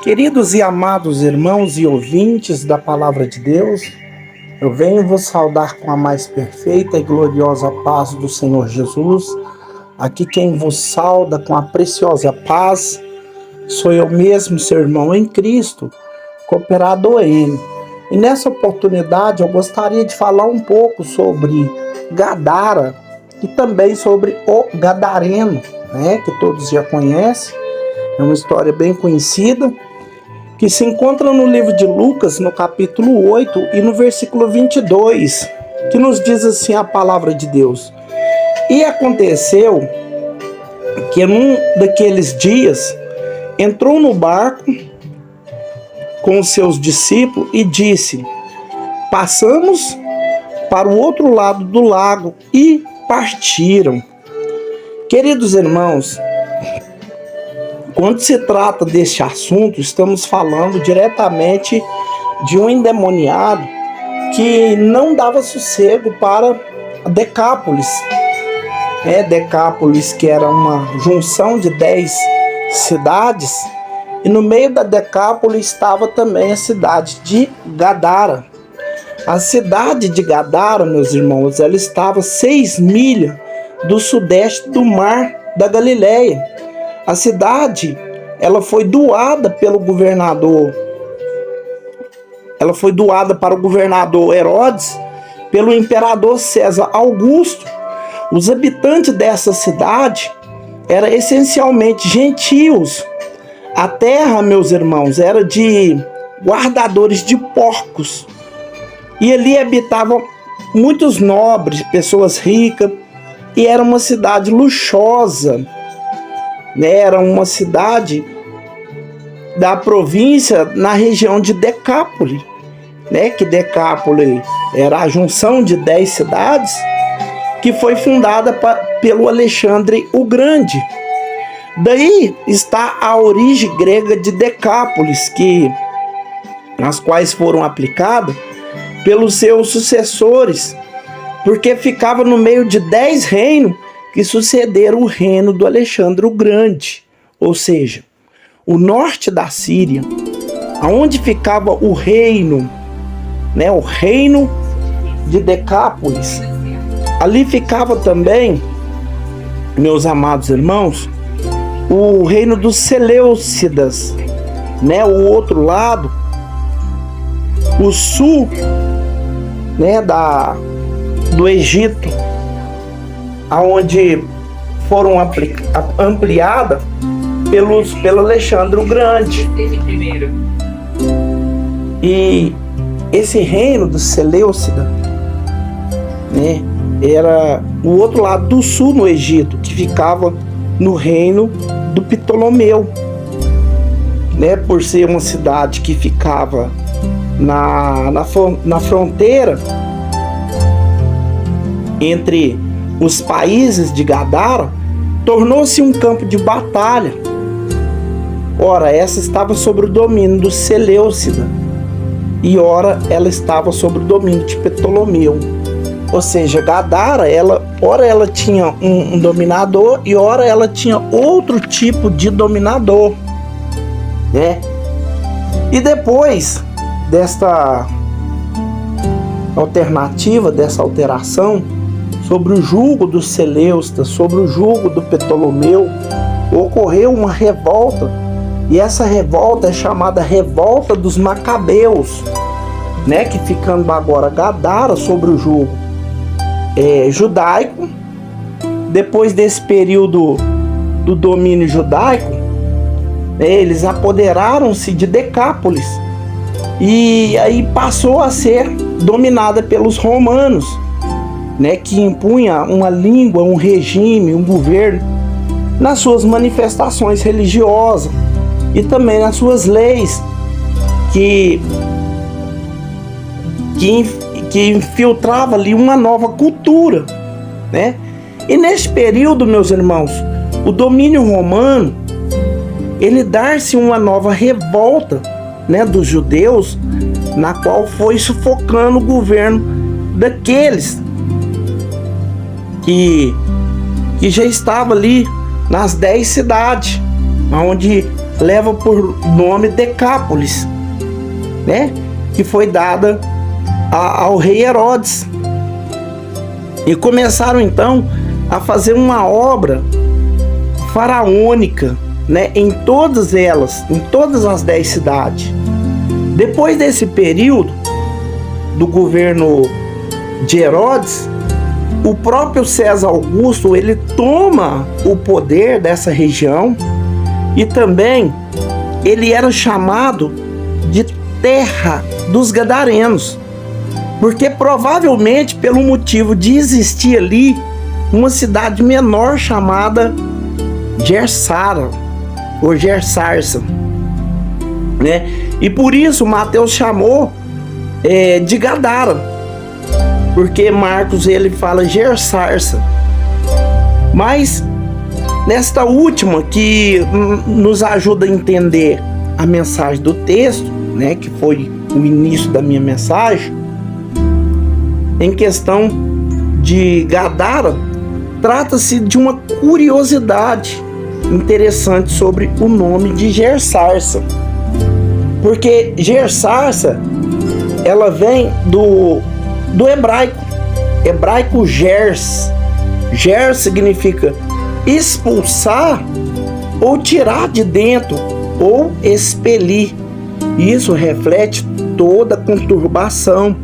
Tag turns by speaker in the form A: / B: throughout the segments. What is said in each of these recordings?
A: Queridos e amados irmãos e ouvintes da Palavra de Deus, eu venho vos saudar com a mais perfeita e gloriosa paz do Senhor Jesus. Aqui quem vos sauda com a preciosa paz sou eu mesmo, seu irmão em Cristo, Cooperador N. E nessa oportunidade eu gostaria de falar um pouco sobre Gadara e também sobre o Gadareno, que todos já conhecem. É uma história bem conhecida, que se encontra no livro de Lucas, no capítulo 8 e no versículo 22, que nos diz assim a palavra de Deus. E aconteceu que num daqueles dias entrou no barco com os seus discípulos e disse: passamos para o outro lado do lago, e partiram. Queridos irmãos, quando se trata deste assunto, estamos falando diretamente de um endemoniado que não dava sossego para Decápolis. Decápolis, que era uma junção de 10 cidades, e no meio da Decápolis estava também a cidade de Gadara. A cidade de Gadara, meus irmãos, ela estava 6 milhas do sudeste do mar da Galileia. A cidade, ela foi doada pelo governador. Ela foi doada para o governador Herodes pelo imperador César Augusto. Os habitantes dessa cidade eram essencialmente gentios. A terra, meus irmãos, era de guardadores de porcos. E ali habitavam muitos nobres, pessoas ricas, e era uma cidade luxuosa. Era uma cidade da província na região de Decápolis, que Decápolis era a junção de 10 cidades que foi fundada pelo Alexandre o Grande. Daí está a origem grega de Decápolis, as quais foram aplicadas pelos seus sucessores, porque ficava no meio de 10 reinos que sucederam o reino do Alexandre o Grande, ou seja, o norte da Síria, aonde ficava o reino de Decápolis. Ali ficava também, meus amados irmãos, o reino dos Seleucidas, o outro lado, o sul, do Egito, aonde foram ampliadas pelo Alexandre o Grande. E esse reino do Seleucida, era o outro lado do sul no Egito, que ficava no reino do Ptolomeu, por ser uma cidade que ficava na fronteira entre os países de Gadara, tornou-se um campo de batalha. Ora, essa estava sob o domínio do Seleucida, e ora ela estava sob o domínio de Ptolomeu. Ou seja, Gadara, ora ela tinha um dominador, e ora ela tinha outro tipo de dominador, E depois desta alternativa, dessa alteração, sobre o jugo dos Seleucidas, sobre o jugo do Ptolomeu, ocorreu uma revolta, e essa revolta é chamada Revolta dos Macabeus, que ficando agora Gadara sobre o jugo judaico. Depois desse período do domínio judaico, eles apoderaram-se de Decápolis, e aí passou a ser dominada pelos romanos, que impunha uma língua, um regime, um governo nas suas manifestações religiosas e também nas suas leis, que infiltrava ali uma nova cultura, E nesse período, meus irmãos, o domínio romano, ele dar-se uma nova revolta, dos judeus, na qual foi sufocando o governo daqueles que já estava ali nas 10 cidades, onde leva por nome Decápolis, né? Que foi dada ao rei Herodes. E começaram então a fazer uma obra faraônica, né? Em todas elas, em todas as 10 cidades. Depois desse período do governo de Herodes, o próprio César Augusto, ele toma o poder dessa região, e também ele era chamado de terra dos gadarenos, porque provavelmente pelo motivo de existir ali uma cidade menor chamada Gersara ou Gersarsa, né? E por isso Mateus chamou de Gadara, porque Marcos ele fala Gersarsa. Mas nesta última, que nos ajuda a entender a mensagem do texto, né, que foi o início da minha mensagem, em questão de Gadara, trata-se de uma curiosidade interessante sobre o nome de Gersarsa, porque Gersarsa ela vem do hebraico Gers. Gers significa expulsar ou tirar de dentro ou expelir. Isso reflete toda a conturbação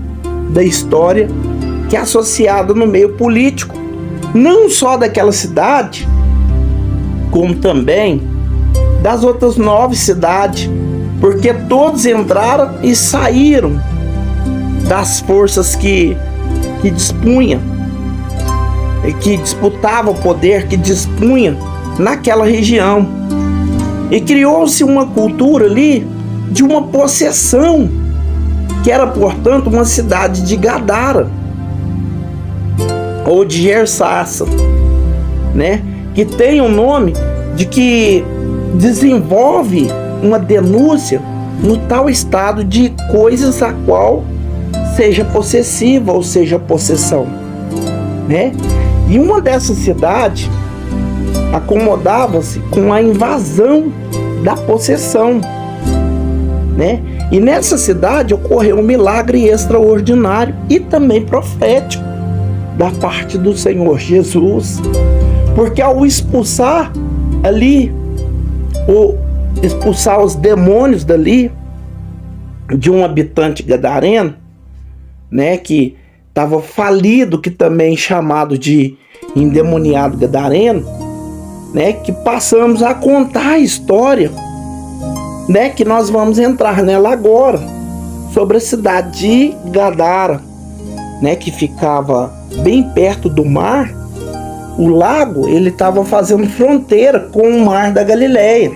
A: da história que é associada no meio político, não só daquela cidade, como também das outras 9 cidades, porque todos entraram e saíram das forças que dispunha, que disputava o poder, que dispunha naquela região. E criou-se uma cultura ali de uma possessão, que era, portanto, uma cidade de Gadara, ou de Gersarsa, né? Que tem o nome de que desenvolve uma denúncia no tal estado de coisas a qual seja possessiva ou seja possessão, né? E uma dessas cidades acomodava-se com a invasão da possessão, né? E nessa cidade ocorreu um milagre extraordinário e também profético da parte do Senhor Jesus, porque ao expulsar ali, ou expulsar os demônios dali, de um habitante gadareno, né, que estava falido, que também chamado de endemoniado gadareno, né, que passamos a contar a história, né, que nós vamos entrar nela agora, sobre a cidade de Gadara, né, que ficava bem perto do mar. O lago ele estava fazendo fronteira com o mar da Galileia,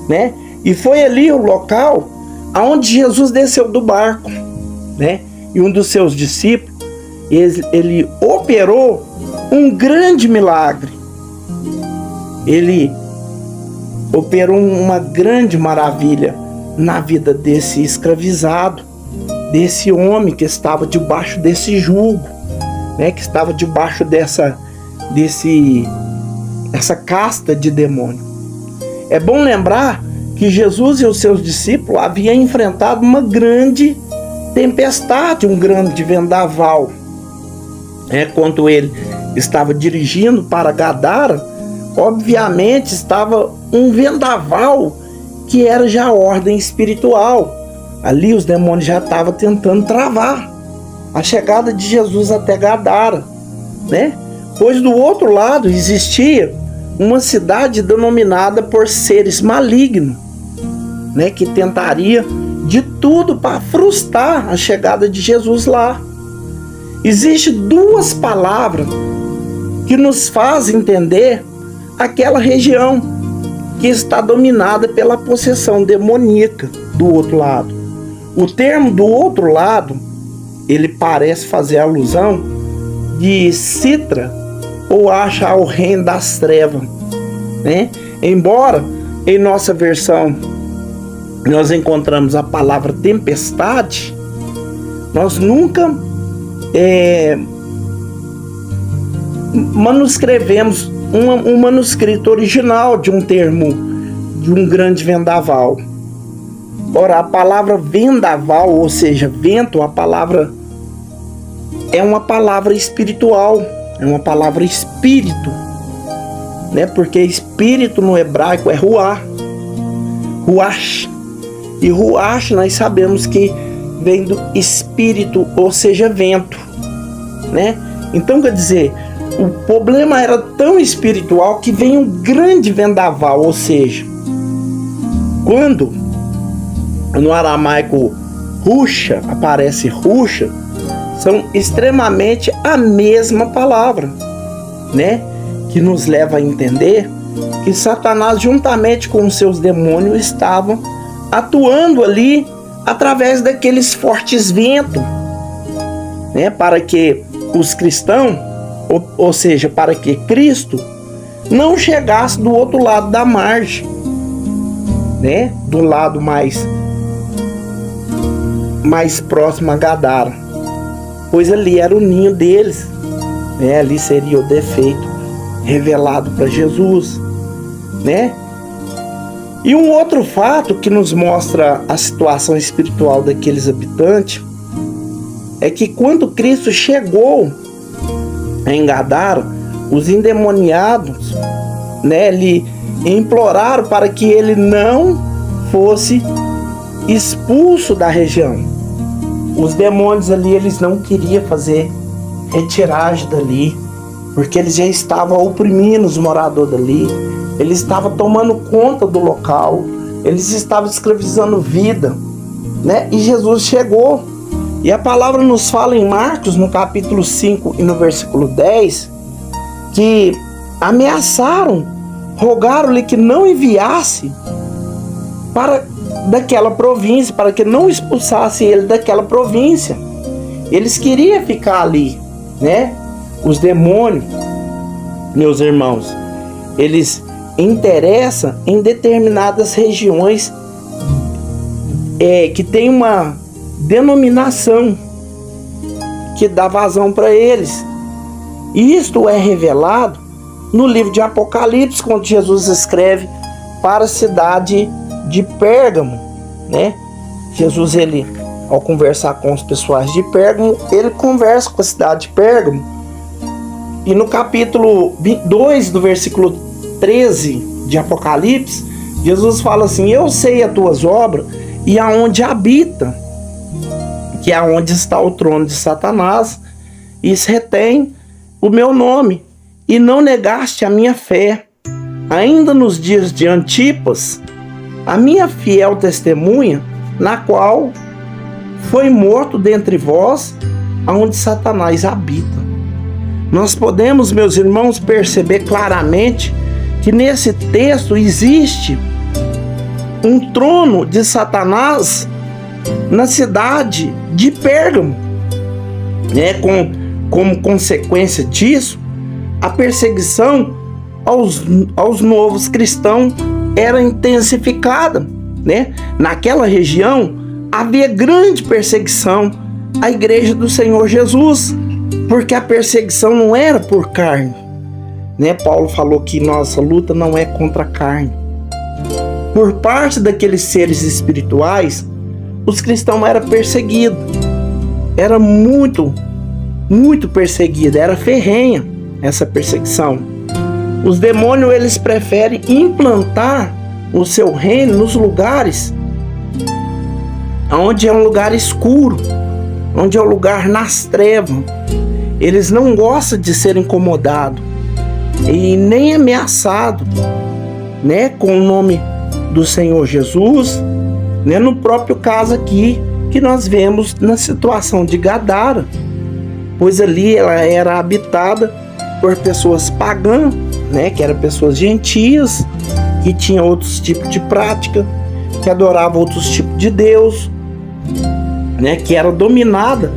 A: né, e foi ali o local aonde Jesus desceu do barco, né, e um dos seus discípulos ele operou um grande milagre. Ele operou uma grande maravilha na vida desse escravizado, desse homem que estava debaixo desse jugo, né, que estava debaixo dessa casta de demônio. É bom lembrar que Jesus e os seus discípulos haviam enfrentado uma grande tempestade, um grande vendaval. Quando ele estava dirigindo para Gadara, obviamente estava um vendaval que era já ordem espiritual. Ali os demônios já estavam tentando travar a chegada de Jesus até Gadara, né? Pois do outro lado existia uma cidade denominada por seres malignos, né? Que tentaria de tudo para frustrar a chegada de Jesus lá. Existem 2 palavras que nos fazem entender aquela região que está dominada pela possessão demoníaca do outro lado. O termo do outro lado, ele parece fazer alusão de Citra, ou acha ao reino das trevas, né? Embora em nossa versão nós encontramos a palavra tempestade, nós nunca manuscrevemos um manuscrito original de um termo de um grande vendaval. Ora, a palavra vendaval, ou seja, vento, a palavra é uma palavra espiritual, é uma palavra espírito, né? Porque espírito no hebraico é ruach, ruach. E ruach nós sabemos que vem do espírito, ou seja, vento, né? Então, quer dizer, o problema era tão espiritual que vem um grande vendaval, ou seja, quando no aramaico rucha aparece rucha, são extremamente a mesma palavra, né? Que nos leva a entender que Satanás, juntamente com os seus demônios, estavam atuando ali através daqueles fortes ventos, né? Para que os cristãos, ou seja, para que Cristo não chegasse do outro lado da margem, né? Do lado mais próximo a Gadara, pois ali era o ninho deles, né? Ali seria o defeito revelado para Jesus, né? E um outro fato que nos mostra a situação espiritual daqueles habitantes é que quando Cristo chegou em Gadara, os endemoniados, né, lhe imploraram para que ele não fosse expulso da região. Os demônios ali, eles não queriam fazer retiragem dali, porque eles já estavam oprimindo os moradores dali, eles estavam tomando conta do local, eles estavam escravizando vida, né? E Jesus chegou. E a palavra nos fala em Marcos, no capítulo 5 e no versículo 10, que ameaçaram, rogaram-lhe que não enviasse para daquela província, para que não expulsasse ele daquela província. Eles queriam ficar ali, né? Os demônios, meus irmãos, eles interessam em determinadas regiões que tem uma denominação que dá vazão para eles. E isto é revelado no livro de Apocalipse, quando Jesus escreve para a cidade de Pérgamo, né? Jesus, ele, ao conversar com os pessoais de Pérgamo, ele conversa com a cidade de Pérgamo. E no capítulo 2, do versículo 13 de Apocalipse, Jesus fala assim: eu sei as tuas obras e aonde habita, que é onde está o trono de Satanás, e retém o meu nome, e não negaste a minha fé, ainda nos dias de Antipas, a minha fiel testemunha, na qual foi morto dentre vós, aonde Satanás habita. Nós podemos, meus irmãos, perceber claramente que nesse texto existe um trono de Satanás na cidade de Pérgamo, né? Como consequência disso, a perseguição aos novos cristãos era intensificada, né? Naquela região havia grande perseguição à igreja do Senhor Jesus, porque a perseguição não era por carne, né? Paulo falou que nossa luta não é contra a carne. Por parte daqueles seres espirituais, os cristãos eram perseguidos, era muito perseguido, era ferrenha essa perseguição. Os demônios, eles preferem implantar o seu reino nos lugares onde é um lugar escuro, onde é um lugar nas trevas. Eles não gostam de ser incomodados e nem ameaçados, né, com o nome do Senhor Jesus, né? No próprio caso aqui que nós vemos na situação de Gadara, pois ali ela era habitada por pessoas pagãs, né, que eram pessoas gentias, que tinham outros tipos de prática, que adoravam outros tipos de Deus, né, que era dominada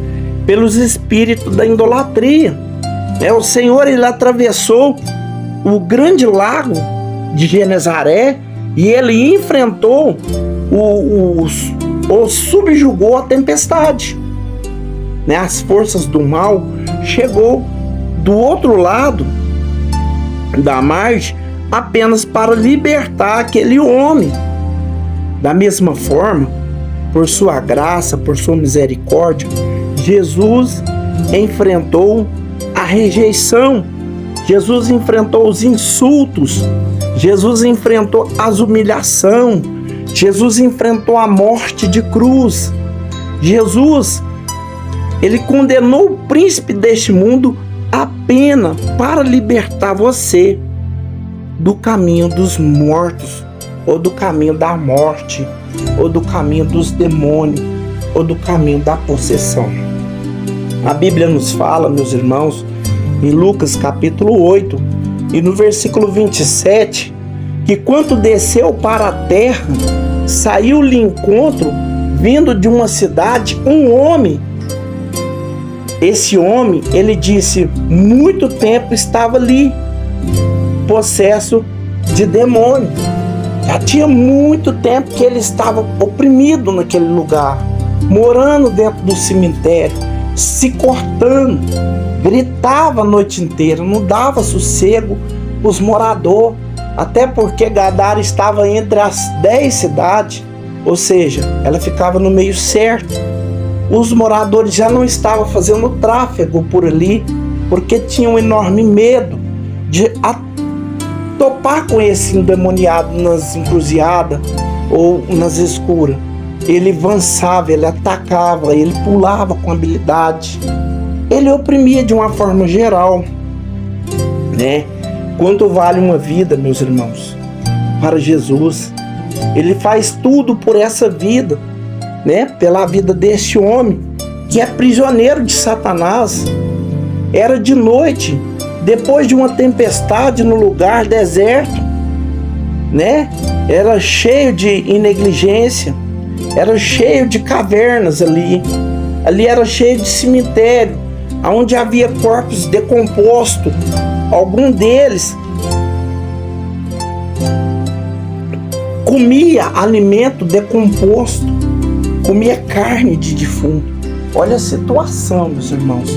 A: pelos espíritos da idolatria. O Senhor, ele atravessou o grande lago de Genezaré e ele enfrentou subjugou a tempestade, né? As forças do mal chegou do outro lado da margem, apenas para libertar aquele homem. Da mesma forma, por sua graça, por sua misericórdia, Jesus enfrentou a rejeição, Jesus enfrentou os insultos, Jesus enfrentou as humilhações, Jesus enfrentou a morte de cruz. Jesus, ele condenou o príncipe deste mundo apenas para libertar você do caminho dos mortos, ou do caminho da morte, ou do caminho dos demônios, ou do caminho da possessão. A Bíblia nos fala, meus irmãos, em Lucas capítulo 8 e no versículo 27, que quando desceu para a terra, saiu-lhe encontro, vindo de uma cidade, um homem. Esse homem, ele disse, muito tempo estava ali, possesso de demônio. Já tinha muito tempo que ele estava oprimido naquele lugar, morando dentro do cemitério, se cortando, gritava a noite inteira, não dava sossego para os moradores, até porque Gadara estava entre as 10 cidades, ou seja, ela ficava no meio certo. Os moradores já não estavam fazendo tráfego por ali, porque tinham um enorme medo de topar com esse endemoniado nas encruzilhadas ou nas escuras. Ele avançava, ele atacava, ele pulava com habilidade. Ele oprimia de uma forma geral, né? Quanto vale uma vida, meus irmãos, para Jesus? Ele faz tudo por essa vida, né? Pela vida deste homem que é prisioneiro de Satanás. Era de noite, depois de uma tempestade no lugar deserto, né? Era cheio de negligência, era cheio de cavernas ali era cheio de cemitério, onde havia corpos decompostos. Algum deles comia alimento decomposto, comia carne de defunto. Olha a situação, meus irmãos,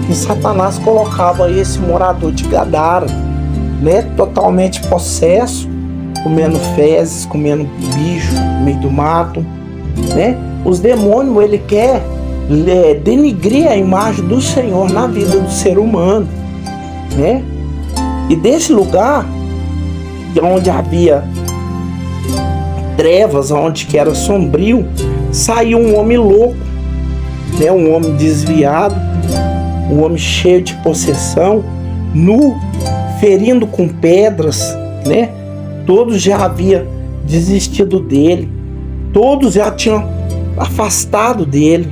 A: que Satanás colocava esse morador de Gadara, né, totalmente possesso, comendo fezes, comendo bicho no meio do mato, né? Os demônios, ele quer denigrir a imagem do Senhor na vida do ser humano, né? E desse lugar, onde havia trevas, onde que era sombrio, saiu um homem louco, né? Um homem desviado, um homem cheio de possessão, nu, ferindo com pedras, né? Todos já haviam desistido dele, todos já tinham afastado dele,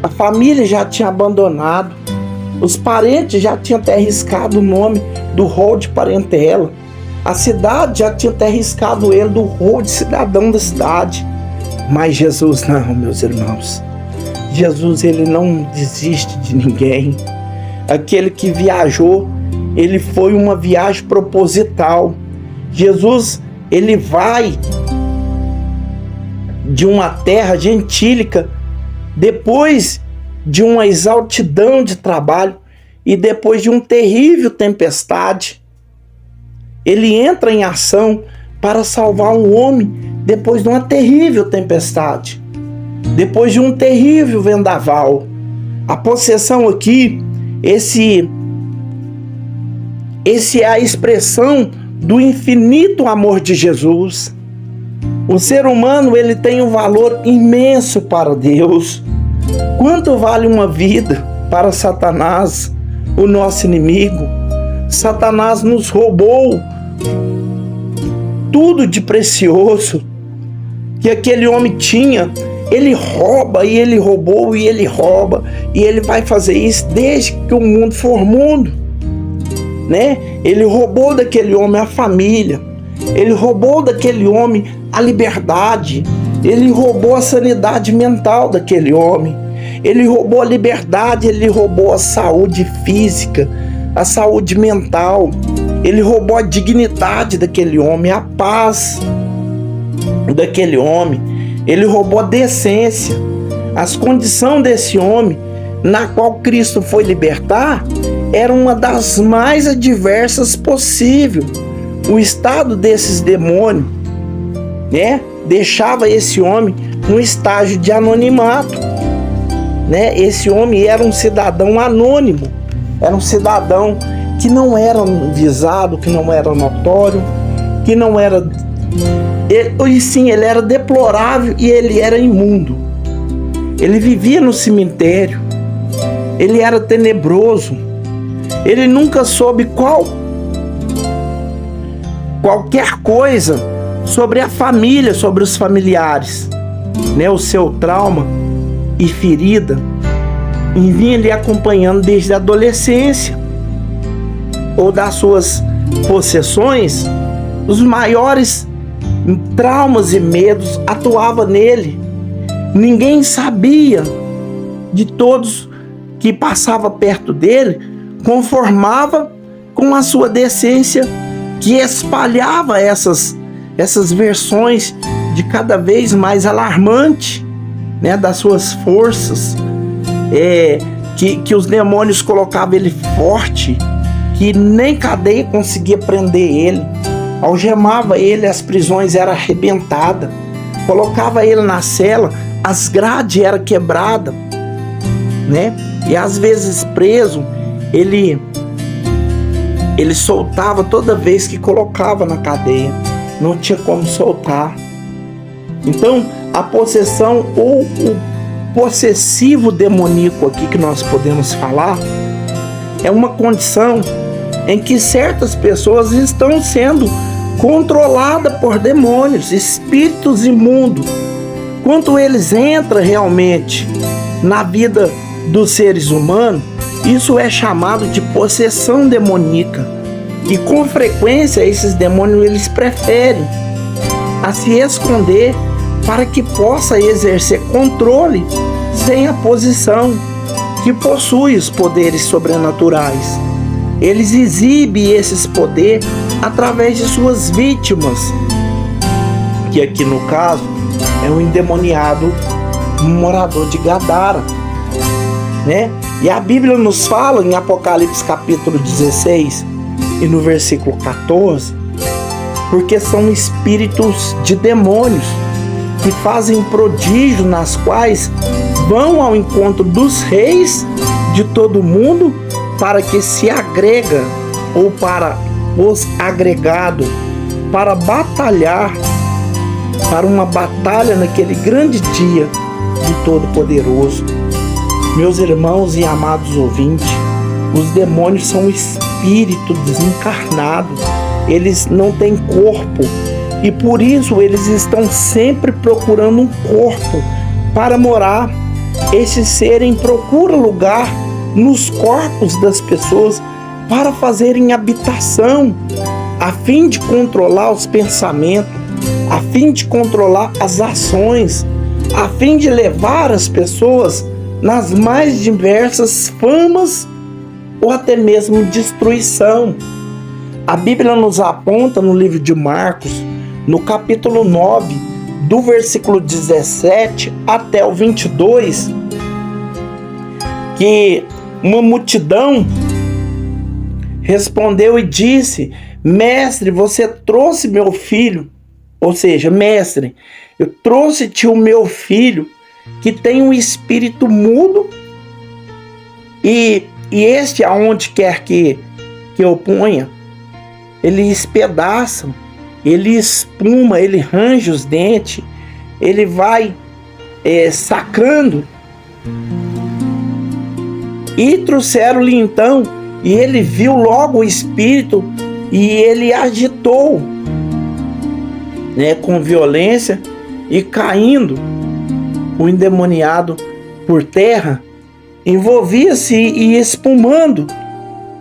A: a família já tinha abandonado, os parentes já tinham até riscado o nome do rol de parentela, a cidade já tinha até riscado ele do rol de cidadão da cidade. Mas Jesus não, meus irmãos. Jesus, ele não desiste de ninguém. Aquele que viajou, ele foi uma viagem proposital. Jesus, ele vai de uma terra gentílica, depois de uma exaustidão de trabalho e depois de uma terrível tempestade, ele entra em ação para salvar um homem depois de uma terrível tempestade, depois de um terrível vendaval. A possessão aqui, esse é a expressão do infinito amor de Jesus. O ser humano, ele tem um valor imenso para Deus. Quanto vale uma vida para Satanás, o nosso inimigo? Satanás nos roubou tudo de precioso que aquele homem tinha. Ele rouba e ele roubou e ele rouba, e ele vai fazer isso desde que o mundo for mundo, né? Ele roubou daquele homem a família, ele roubou daquele homem a liberdade, ele roubou a sanidade mental daquele homem, ele roubou a liberdade, ele roubou a saúde física, a saúde mental, ele roubou a dignidade daquele homem, a paz daquele homem, ele roubou a decência. As condições desse homem, na qual Cristo foi libertar, era uma das mais adversas possível, o estado desses demônios, né, deixava esse homem num estágio de anonimato, né? Esse homem era um cidadão anônimo, era um cidadão que não era visado, que não era notório, que não era... E sim, ele era deplorável e ele era imundo. Ele vivia no cemitério, ele era tenebroso, ele nunca soube qualquer coisa sobre a família, sobre os familiares, né? O seu trauma e ferida vinha lhe acompanhando desde a adolescência, ou das suas possessões. Os maiores traumas e medos atuavam nele. Ninguém sabia, de todos que passava perto dele, conformava com a sua decência, que espalhava essas versões de cada vez mais alarmante, né, das suas forças, que os demônios colocavam ele forte, que nem cadeia conseguia prender ele, algemava ele, as prisões eram arrebentadas, colocava ele na cela, as grades eram quebradas, né? E às vezes preso, ele soltava toda vez que colocava na cadeia, não tinha como soltar. Então, a possessão ou o possessivo demoníaco aqui que nós podemos falar é uma condição em que certas pessoas estão sendo controladas por demônios, espíritos imundos. Quando eles entram realmente na vida dos seres humanos, isso é chamado de possessão demoníaca. E com frequência esses demônios eles preferem a se esconder para que possa exercer controle sem a posição que possui os poderes sobrenaturais. Eles exibem esses poderes através de suas vítimas, que aqui no caso é um endemoniado morador de Gadara, né? E a Bíblia nos fala em Apocalipse capítulo 16 e no versículo 14, porque são espíritos de demônios que fazem prodígio, nas quais vão ao encontro dos reis de todo o mundo, para que se agrega, ou para os agregados, para batalhar, para uma batalha naquele grande dia do Todo-Poderoso. Meus irmãos e amados ouvintes, os demônios são espíritos desencarnados, eles não têm corpo, e por isso eles estão sempre procurando um corpo para morar. Esses seres procuram lugar nos corpos das pessoas para fazerem habitação, a fim de controlar os pensamentos, a fim de controlar as ações, a fim de levar as pessoas nas mais diversas famas ou até mesmo destruição. A Bíblia nos aponta no livro de Marcos, no capítulo 9, do versículo 17 até o 22, que uma multidão respondeu e disse: mestre, você trouxe meu filho, ou seja, mestre, eu trouxe-te o meu filho que tem um espírito mudo, e este, aonde quer que eu ponha, ele espedaça, ele espuma, ele range os dentes, ele vai sacando. E trouxeram-lhe então, e ele viu logo o espírito, e ele agitou, né, com violência, e caindo, o endemoniado por terra, envolvia-se e espumando,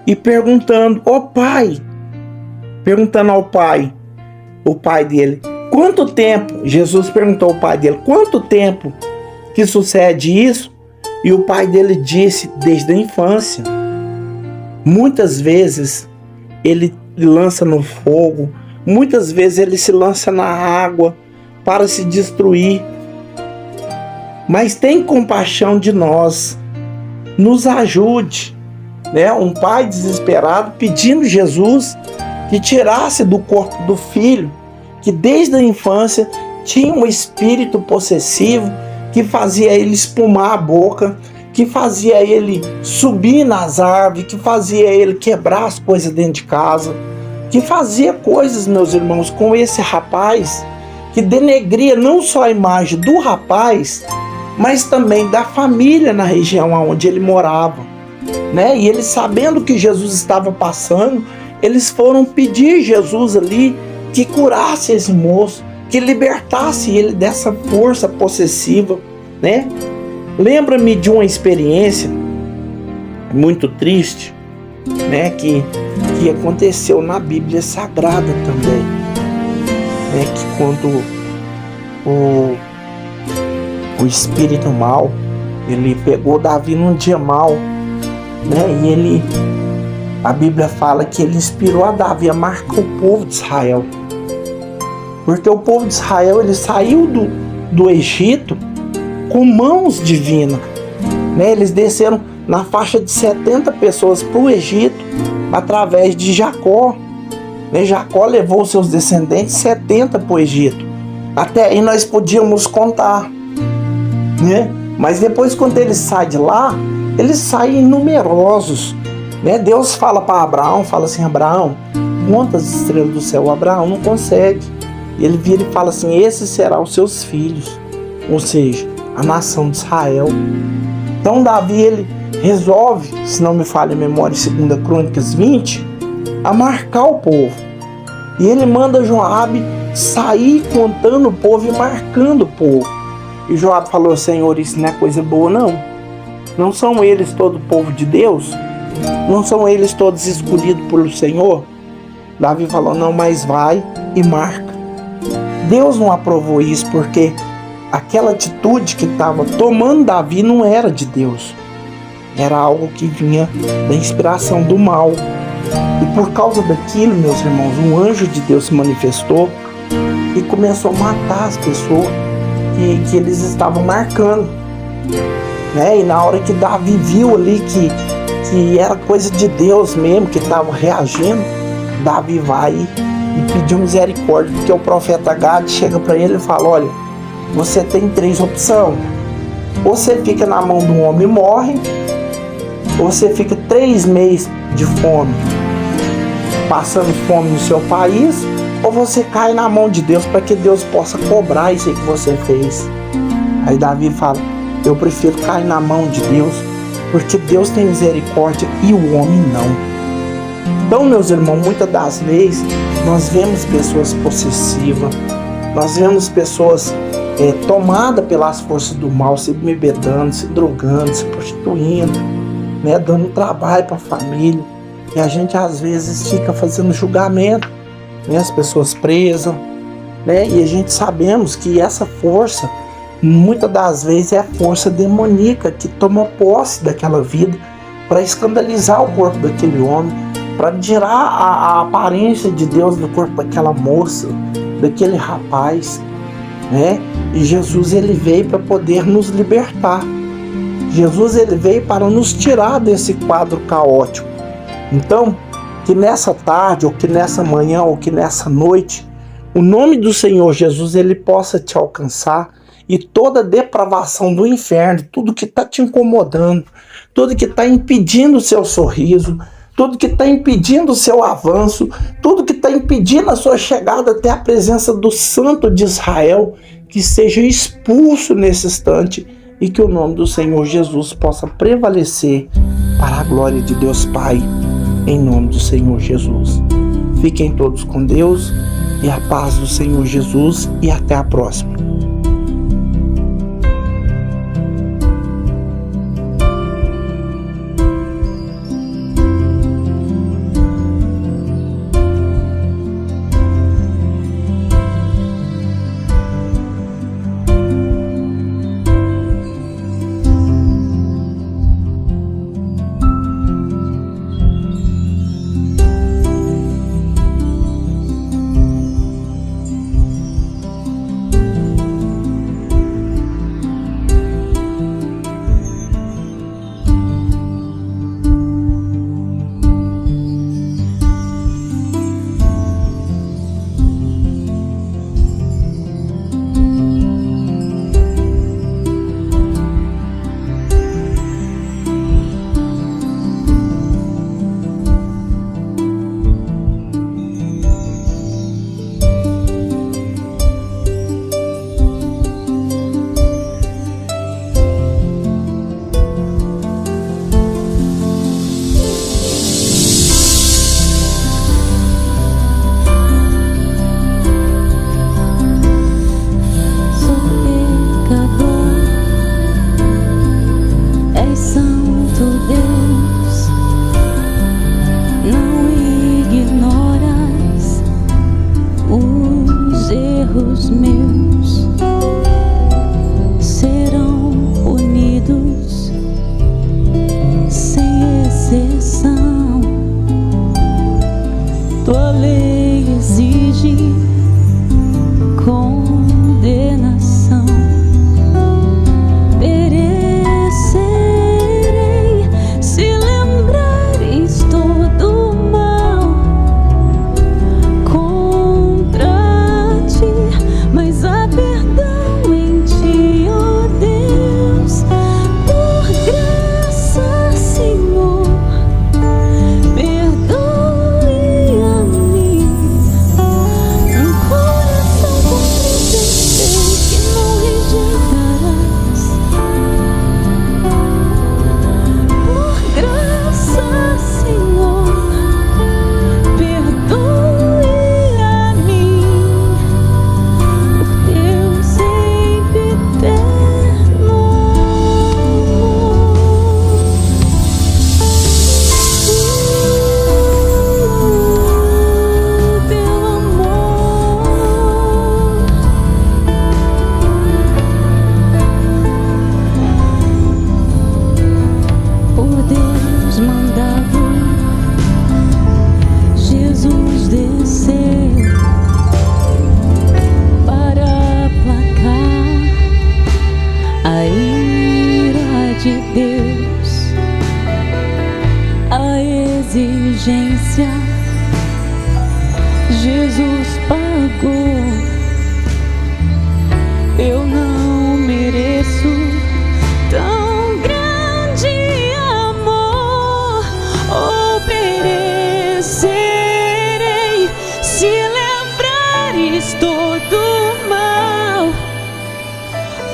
A: e perguntando ao pai, o pai dele, quanto tempo? Jesus perguntou ao pai dele, quanto tempo que sucede isso? E o pai dele disse, desde a infância. Muitas vezes ele lança no fogo, muitas vezes ele se lança na água para se destruir. Mas tem compaixão de nós, nos ajude, né? Um pai desesperado pedindo Jesus que tirasse do corpo do filho, que desde a infância tinha um espírito possessivo, que fazia ele espumar a boca, que fazia ele subir nas árvores, que fazia ele quebrar as coisas dentro de casa, que fazia coisas, meus irmãos, com esse rapaz, que denegria não só a imagem do rapaz, mas também da família na região onde ele morava, né? E eles, sabendo que Jesus estava passando, eles foram pedir Jesus ali que curasse esse moço, que libertasse ele dessa força possessiva, né? Lembra-me de uma experiência muito triste, né, que aconteceu na Bíblia Sagrada também, né, que quando o espírito mal, ele pegou Davi num dia mal, né, e a Bíblia fala que ele inspirou a Davi a marcar o povo de Israel, porque o povo de Israel, ele saiu do Egito com mãos divinas, né? Eles desceram na faixa de 70 pessoas para o Egito através de Jacó, né? Jacó levou seus descendentes 70 para o Egito, até aí nós podíamos contar, né? Mas depois, quando eles saem de lá, eles saem numerosos, né? Deus fala para Abraão, fala assim: Abraão, conta as estrelas do céu. Abraão não consegue, e ele vira e fala assim: esses serão os seus filhos, ou seja, a nação de Israel. Então Davi, ele resolve, se não me falha a memória, em 2 Crônicas 20, a marcar o povo. E ele manda Joabe sair contando o povo e marcando o povo. E Joabe falou: Senhor, isso não é coisa boa não. Não são eles todo o povo de Deus? Não são eles todos escolhidos pelo Senhor? Davi falou: não, mas vai e marca. Deus não aprovou isso, porque aquela atitude que estava tomando Davi não era de Deus. Era algo que vinha da inspiração do mal. E por causa daquilo, meus irmãos, um anjo de Deus se manifestou e começou a matar as pessoas que eles estavam marcando, né? E na hora que Davi viu ali que era coisa de Deus mesmo, que estava reagindo, Davi vai e pediu misericórdia, porque o profeta Gad chega para ele e fala: olha, você tem 3 opções. Ou você fica na mão de um homem e morre, ou você fica 3 meses de fome, passando fome no seu país, ou você cai na mão de Deus para que Deus possa cobrar isso aí que você fez. Aí Davi fala: eu prefiro cair na mão de Deus, porque Deus tem misericórdia e o homem não. Então, meus irmãos, muitas das vezes nós vemos pessoas possessivas, nós vemos pessoas tomadas pelas forças do mal, se bebedando, se drogando, se prostituindo, né, dando trabalho para a família. E a gente às vezes fica fazendo julgamento, né, as pessoas presas, né, e a gente sabemos que essa força, muitas das vezes, é a força demoníaca que toma posse daquela vida para escandalizar o corpo daquele homem, para tirar a aparência de Deus do corpo daquela moça, daquele rapaz, né? E Jesus, ele veio para poder nos libertar. Jesus, ele veio para nos tirar desse quadro caótico. Então, que nessa tarde, ou que nessa manhã, ou que nessa noite, o nome do Senhor Jesus, ele possa te alcançar, e toda depravação do inferno, tudo que está te incomodando, tudo que está impedindo o seu sorriso, tudo que está impedindo o seu avanço, tudo que está impedindo a sua chegada até a presença do Santo de Israel, que seja expulso nesse instante, e que o nome do Senhor Jesus possa prevalecer para a glória de Deus Pai, em nome do Senhor Jesus. Fiquem todos com Deus e a paz do Senhor Jesus, e até a próxima.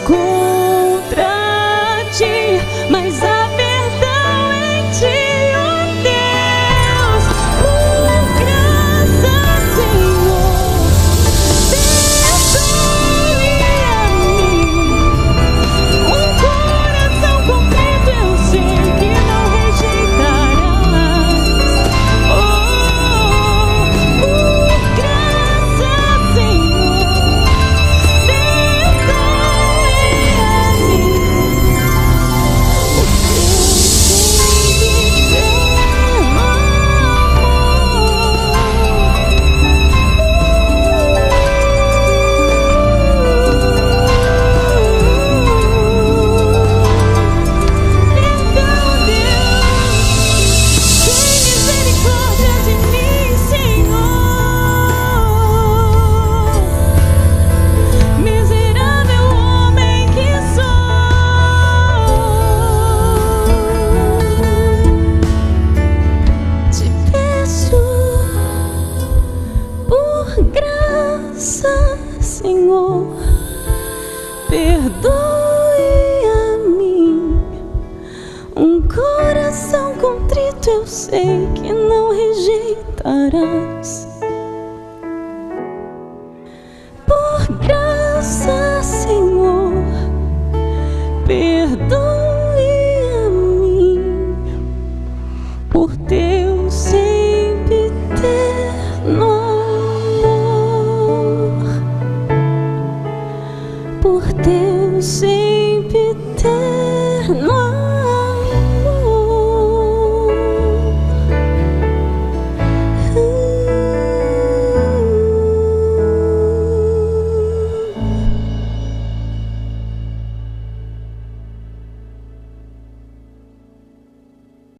B: contra ti, mas há perdão em ti, ó Deus. Por graça, Senhor, perdoe a mim. Um coração contrito eu sei que não rejeitarás. Oh, por graça, Senhor, perdoe a mim. Senhor, perdoe a mim. Um coração contrito eu sei que não rejeitarás.